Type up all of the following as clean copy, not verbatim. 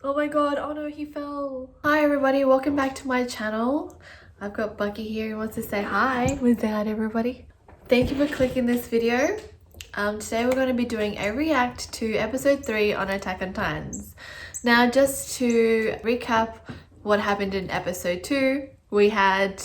Oh my god, oh no, he fell. Hi everybody, welcome back to my channel. I've got Bucky here who wants to say hi. With that, everybody. Thank you for clicking this video. Today we're going to be doing a react to episode 3 on Attack on Titans. Now, just to recap what happened in episode 2, we had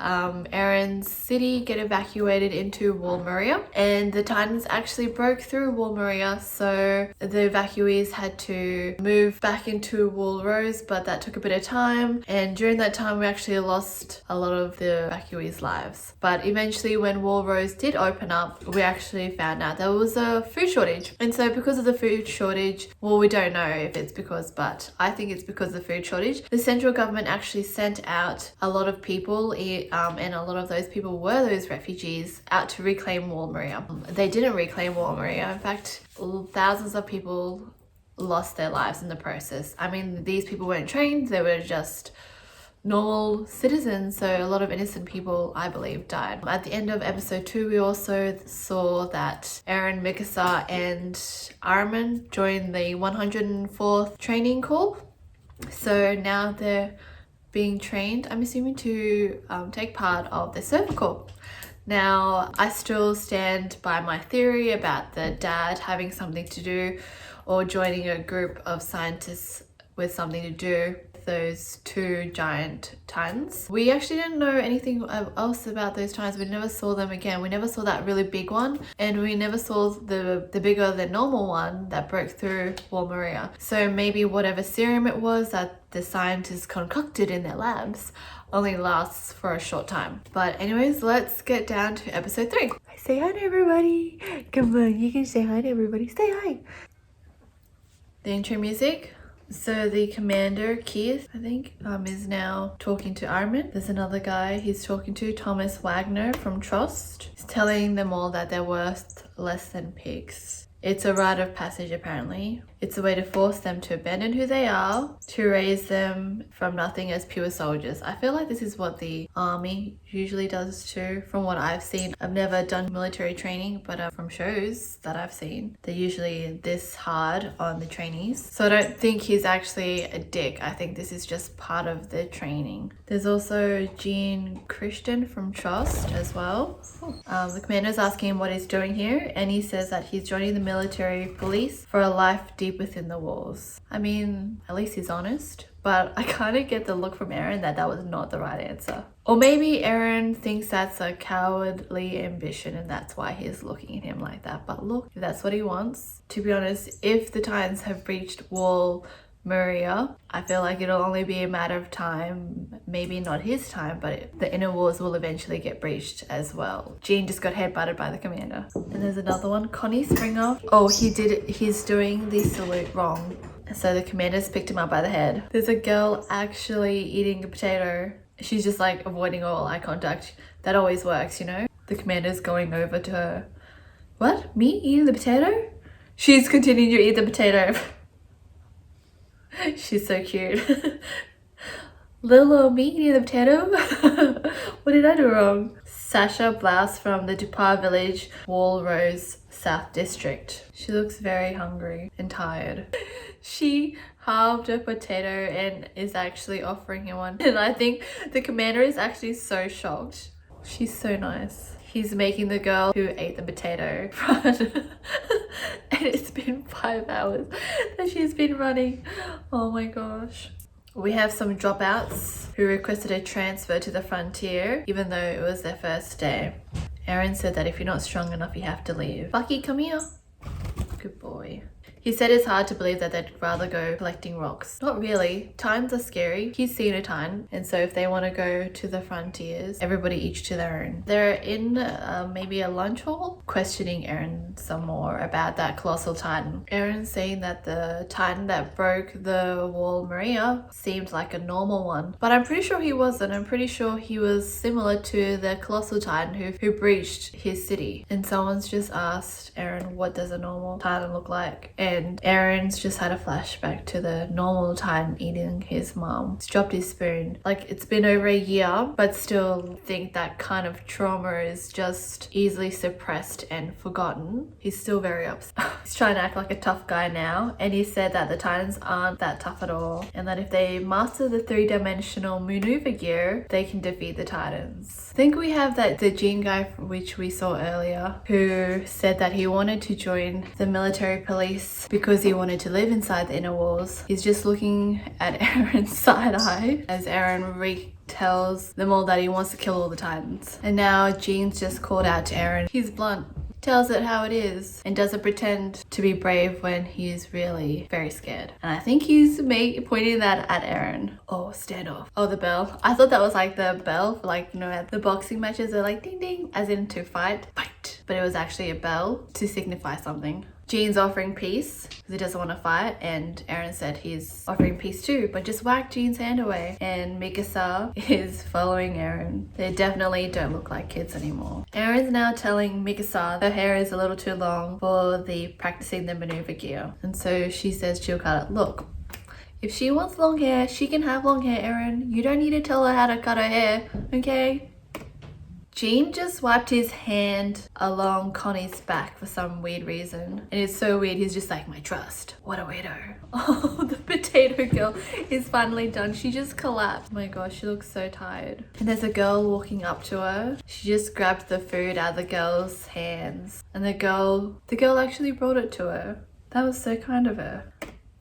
Eren's city get evacuated into Wall Maria, and the Titans actually broke through Wall Maria, so the evacuees had to move back into Wall Rose, but that took a bit of time, and during that time we actually lost a lot of the evacuees' lives. But eventually when Wall Rose did open up, we actually found out there was a food shortage, and so because of the food shortage, well, we don't know if it's because, but I think it's because of the food shortage, the central government actually sent out a lot of people, and a lot of those people were those refugees, out to reclaim Wall Maria. They didn't reclaim Wall Maria. In fact, thousands of people lost their lives in the process. I mean, these people weren't trained, they were just normal citizens, so a lot of innocent people, I believe, died. At the end of episode 2, we also saw that Eren, Mikasa and Armin joined the 104th training corps. So now they're being trained, I'm assuming, to take part of the Surfer Corps. Now, I still stand by my theory about the dad having something to do, or joining a group of scientists with something to do with those two giant titans. We actually didn't know anything else about those titans. We never saw them again. We never saw that really big one, and we never saw the bigger than normal one that broke through Wall Maria. So maybe whatever serum it was that the scientists concocted in their labs only lasts for a short time. But anyways, let's get down to episode 3. Say hi to everybody. Come on, you can say hi to everybody. Say hi. The intro music. So the commander, Keith, I think, is now talking to Armin. There's another guy he's talking to, Thomas Wagner from Trust. He's telling them all that they're worth less than pigs. It's a rite of passage, apparently. It's a way to force them to abandon who they are, to raise them from nothing as pure soldiers. I feel like this is what the army usually does too, from what I've seen. I've never done military training, but from shows that I've seen, they're usually this hard on the trainees. So I don't think he's actually a dick. I think this is just part of the training. There's also Jean Christian from Trust as well. The commander's asking him what he's doing here, and he says that he's joining the military police for a life deep within the walls. I mean, at least he's honest, but I kind of get the look from Eren that was not the right answer. Or maybe Eren thinks that's a cowardly ambition and that's why he's looking at him like that. But look, if that's what he wants, to be honest, if the Titans have breached Wall Maria, I feel like it'll only be a matter of time, maybe not his time, but the inner walls will eventually get breached as well. Jean just got headbutted by the commander. And there's another one, Connie Springer. Oh, he's doing the salute wrong. So the commander's picked him up by the head. There's a girl actually eating a potato. She's just like avoiding all eye contact. That always works, you know? The commander's going over to her. What? Me eating the potato? She's continuing to eat the potato. She's so cute. Little me eating the potato? What did I do wrong? Sasha Blouse from the Dupar Village, Wall Rose, South District. She looks very hungry and tired. She halved a potato and is actually offering him one. And I think the commander is actually so shocked. She's so nice. He's making the girl who ate the potato run. And it's been 5 hours that she's been running. Oh my gosh. We have some dropouts who requested a transfer to the frontier, even though it was their first day. Eren said that if you're not strong enough, you have to leave. Bucky, come here. Good boy. He said it's hard to believe that they'd rather go collecting rocks. Not really. Titans are scary. He's seen a Titan, and so if they want to go to the frontiers, everybody each to their own. They're in maybe a lunch hall, questioning Eren some more about that colossal Titan. Eren's saying that the Titan that broke the Wall Maria seemed like a normal one, but I'm pretty sure he wasn't. I'm pretty sure he was similar to the colossal Titan who breached his city. And someone's just asked Eren, what does a normal Titan look like? and Eren's just had a flashback to the normal Titan eating his mom. He's dropped his spoon. Like, it's been over a year, but still think that kind of trauma is just easily suppressed and forgotten. He's still very upset. He's trying to act like a tough guy now, and he said that the Titans aren't that tough at all, and that if they master the three-dimensional maneuver gear, they can defeat the Titans. I think we have the Jean guy, which we saw earlier, who said that he wanted to join the military police because he wanted to live inside the inner walls. He's just looking at Eren's side eye as Eren tells them all that he wants to kill all the Titans. And now Jean's just called out to Eren. He's blunt, tells it how it is, and doesn't pretend to be brave when he's really very scared. And I think he's pointing that at Eren. Oh, stand off. Oh, the bell. I thought that was like the bell for, like, you know, at the boxing matches they're like ding ding, as in to fight. But it was actually a bell to signify something. Jean's offering peace because he doesn't want to fight, and Eren said he's offering peace too, but just whack Jean's hand away. And Mikasa is following Eren. They definitely don't look like kids anymore. Eren's now telling Mikasa her hair is a little too long for the practicing the maneuver gear, and so she says she'll cut it. Look, if she wants long hair, she can have long hair, Eren. You don't need to tell her how to cut her hair, okay? Jean just wiped his hand along Connie's back for some weird reason. And it's so weird, he's just like, my trust. What a weirdo. Oh, the potato girl is finally done. She just collapsed. Oh my gosh, she looks so tired. And there's a girl walking up to her. She just grabbed the food out of the girl's hands. And the girl actually brought it to her. That was so kind of her.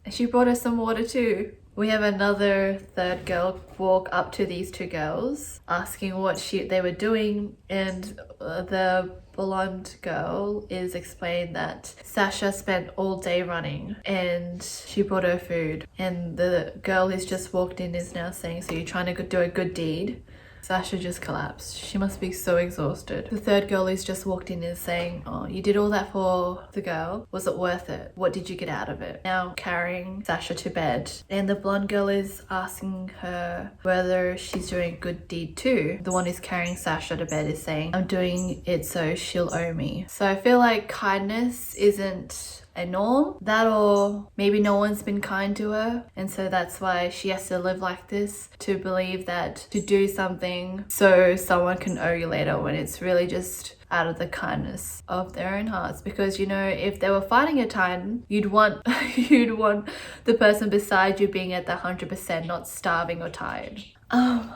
And she brought her some water too. We have another third girl walk up to these two girls, asking what they were doing, and the blonde girl is explaining that Sasha spent all day running and she brought her food. And the girl who's just walked in is now saying, so you're trying to do a good deed? Sasha just collapsed. She must be so exhausted. The third girl who's just walked in is saying, oh, you did all that for the girl. Was it worth it? What did you get out of it? Now carrying Sasha to bed. And the blonde girl is asking her whether she's doing a good deed too. The one who's carrying Sasha to bed is saying, I'm doing it so she'll owe me. So I feel like kindness isn't a norm, that or maybe no one's been kind to her, and so that's why she has to live like this, to believe that to do something so someone can owe you later, when it's really just out of the kindness of their own hearts. Because, you know, if they were fighting a Titan, you'd want the person beside you being at the 100%, not starving or tired.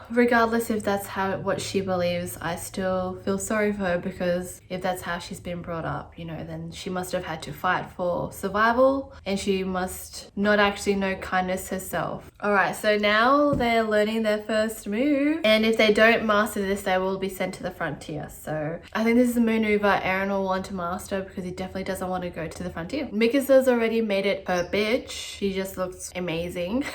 Regardless if that's what she believes, I still feel sorry for her, because if that's how she's been brought up, you know, then she must have had to fight for survival, and she must not actually know kindness herself. Alright, so now they're learning their first move, and if they don't master this, they will be sent to the frontier. So I think this is a maneuver Eren will want to master, because he definitely doesn't want to go to the frontier. Mikasa's already made it her bitch. She just looks amazing.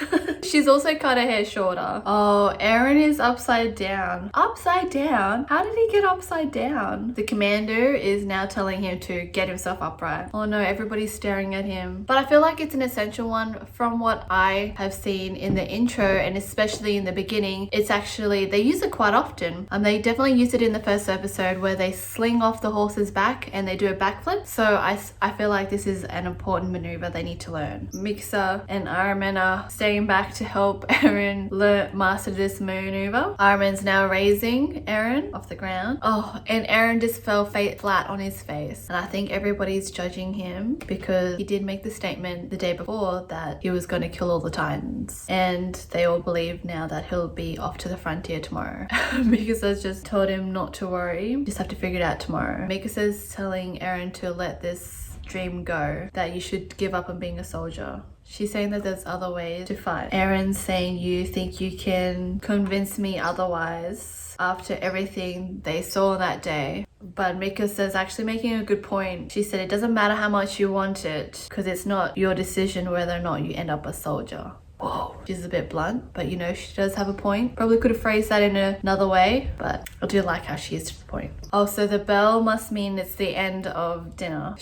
She's also cut her hair shorter. Oh, Eren is upside down. Upside down? How did he get upside down? The commander is now telling him to get himself upright. Oh no, everybody's staring at him. But I feel like it's an essential one from what I have seen in the intro, and especially in the beginning. It's actually, they use it quite often. They definitely used it in the first episode where they sling off the horse's back and they do a backflip. So I feel like this is an important maneuver they need to learn. Mikasa and Armin are staying back to help Eren master this maneuver. Armin's now raising Eren off the ground. Oh, and Eren just fell flat on his face. And I think everybody's judging him because he did make the statement the day before that he was going to kill all the Titans. And they all believe now that he'll be off to the frontier tomorrow. Mikasa's just told him not to worry. Just have to figure it out tomorrow. Mikasa's telling Eren to let this dream go, that you should give up on being a soldier. She's saying that there's other ways to fight. Eren's saying, you think you can convince me otherwise after everything they saw that day. But Mikasa's actually making a good point. She said it doesn't matter how much you want it, because it's not your decision whether or not you end up a soldier. Whoa, She's a bit blunt, but you know, she does have a point. Probably could have phrased that in another way, but I do like how she is to the point. Oh, so the bell must mean it's the end of dinner.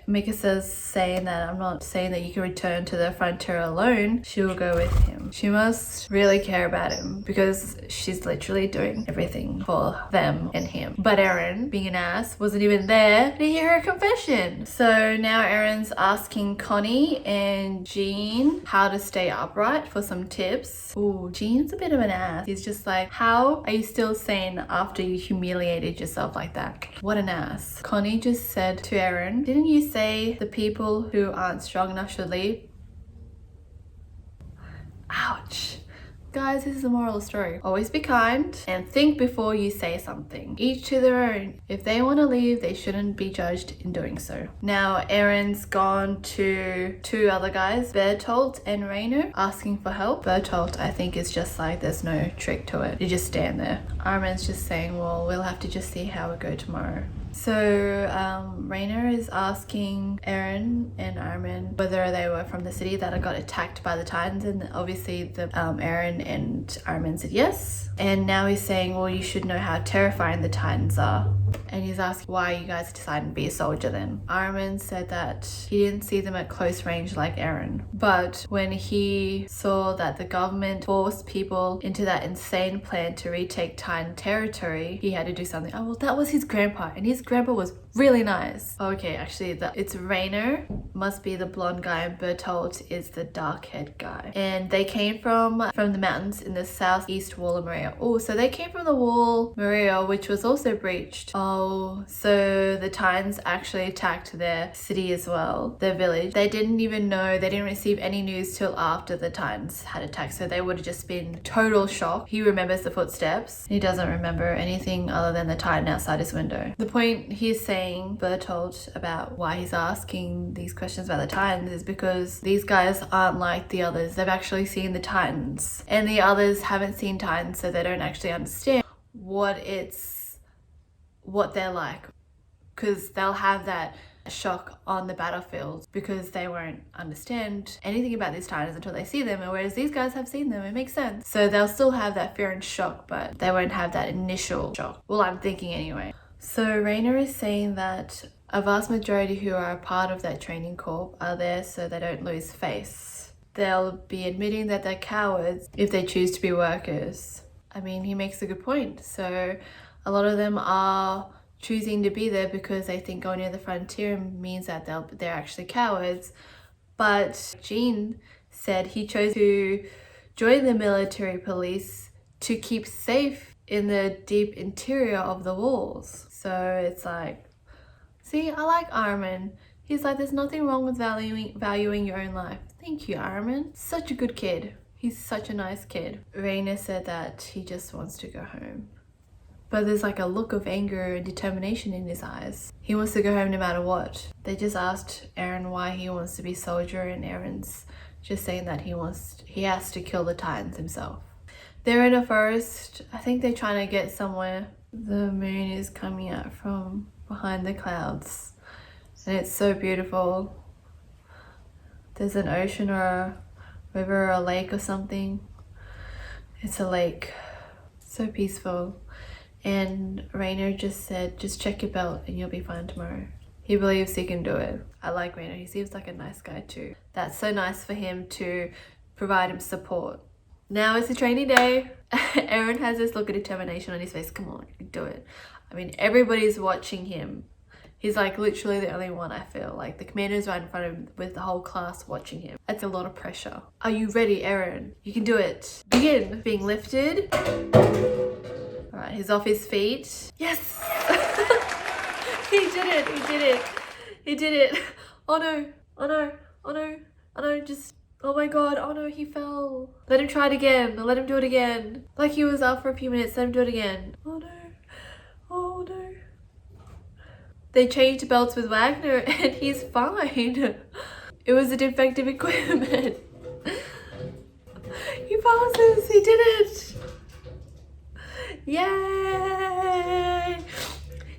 Mikasa's saying that I'm not saying that you can return to the frontier alone. She will go with him. She must really care about him because she's literally doing everything for them and him. But Eren, being an ass, wasn't even there to hear her confession. So now Eren's asking Connie and Jean how to stay upright for some tips. Ooh, Jean's a bit of an ass. He's just like, how are you still sane after you humiliated yourself like that? What an ass. Connie just said to Eren, didn't you say the people who aren't strong enough should leave? Ouch. Guys, this is the moral of the story. Always be kind and think before you say something. Each to their own. If they want to leave, they shouldn't be judged in doing so. Now, Eren's gone to two other guys, Bertolt and Reiner, asking for help. Bertolt, I think, is just like, there's no trick to it. You just stand there. Armin's just saying, well, we'll have to just see how it goes tomorrow. So Reiner is asking Eren and Armin whether they were from the city that got attacked by the Titans, and obviously the Eren and Armin said yes. And now he's saying, well, you should know how terrifying the Titans are. And he's asking why you guys decided to be a soldier then. Armin said that he didn't see them at close range like Eren, but when he saw that the government forced people into that insane plan to retake Titan territory, he had to do something. Oh, well, that was his grandpa, and his grandpa was really nice. Okay, actually, it's Reiner, must be the blonde guy, and Bertolt is the dark-haired guy. And they came from the mountains in the southeast wall of Moria. Oh, so they came from the wall Moria, which was also breached. Oh, so the Titans actually attacked their city as well, their village. They didn't even know, they didn't receive any news till after the Titans had attacked, so they would have just been total shock. He remembers the footsteps. He doesn't remember anything other than the Titan outside his window. The point he's saying, Bertolt, about why he's asking these questions about the Titans is because these guys aren't like the others. They've actually seen the Titans, and the others haven't seen Titans, so they don't actually understand what they're like, because they'll have that shock on the battlefield because they won't understand anything about these Titans until they see them, and whereas these guys have seen them, it makes sense. So they'll still have that fear and shock, but they won't have that initial shock. Well, I'm thinking anyway. So Reiner is saying that a vast majority who are a part of that training corps are there so they don't lose face. They'll be admitting that they're cowards if they choose to be workers. I mean, he makes a good point. So a lot of them are choosing to be there because they think going near the frontier means that they're actually cowards. But Jean said he chose to join the military police to keep safe in the deep interior of the walls. So it's like, see, I like Armin. He's like, there's nothing wrong with valuing your own life. Thank you, Armin. Such a good kid. He's such a nice kid. Reiner said that he just wants to go home. But there's like a look of anger and determination in his eyes. He wants to go home no matter what. They just asked Eren why he wants to be soldier, and Eren's just saying that he has to kill the Titans himself. They're in a forest. I think they're trying to get somewhere. The moon is coming out from behind the clouds, and it's so beautiful. There's an ocean or a river or a lake or something. It's a lake. So peaceful. And Reiner just said, just check your belt and you'll be fine tomorrow. He believes he can do it. I like Reiner. He seems like a nice guy too. That's so nice for him to provide him support. Now it's a training day. Eren has this look of determination on his face. Come on, you can do it. I mean, everybody's watching him. He's like literally the only one, I feel. Like the commander's right in front of him with the whole class watching him. That's a lot of pressure. Are you ready, Eren? You can do it. Begin. Being lifted. All right, he's off his feet. Yes! He did it, he did it. He did it. Oh no, oh no, oh no, oh no, just... Oh my god, oh no, he fell. Let him try it again. Let him do it again. Like he was up for a few minutes, let him do it again. Oh no, oh no. They changed belts with Wagner and he's fine. It was a defective equipment. He passes, he did it. Yay!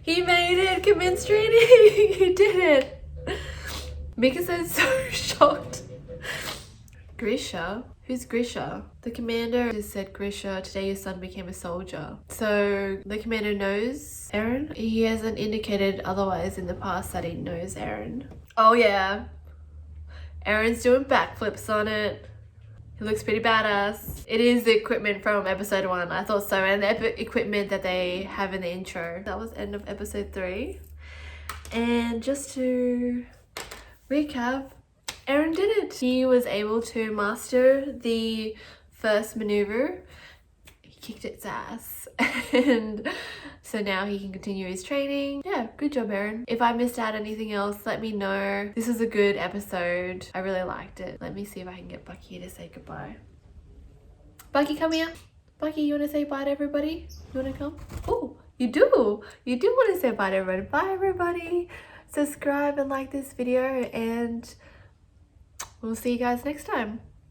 He made it, commence training. He did it. Mikasa is so shocked. Grisha? Who's Grisha? The commander just said, Grisha, today your son became a soldier. So the commander knows Eren? He hasn't indicated otherwise in the past that he knows Eren. Oh yeah. Eren's doing backflips on it. It looks pretty badass. It is the equipment from episode 1. I thought so. And the equipment that they have in the intro. That was end of episode 3. And just to recap, Eren did it. He was able to master the first maneuver. He kicked its ass. And so now he can continue his training. Yeah, good job, Eren. If I missed out anything else, let me know. This was a good episode. I really liked it. Let me see if I can get Bucky to say goodbye. Bucky, come here. Bucky, you want to say bye to everybody? You want to come? Oh, you do. You do want to say bye to everybody. Bye, everybody. Subscribe and like this video, and we'll see you guys next time.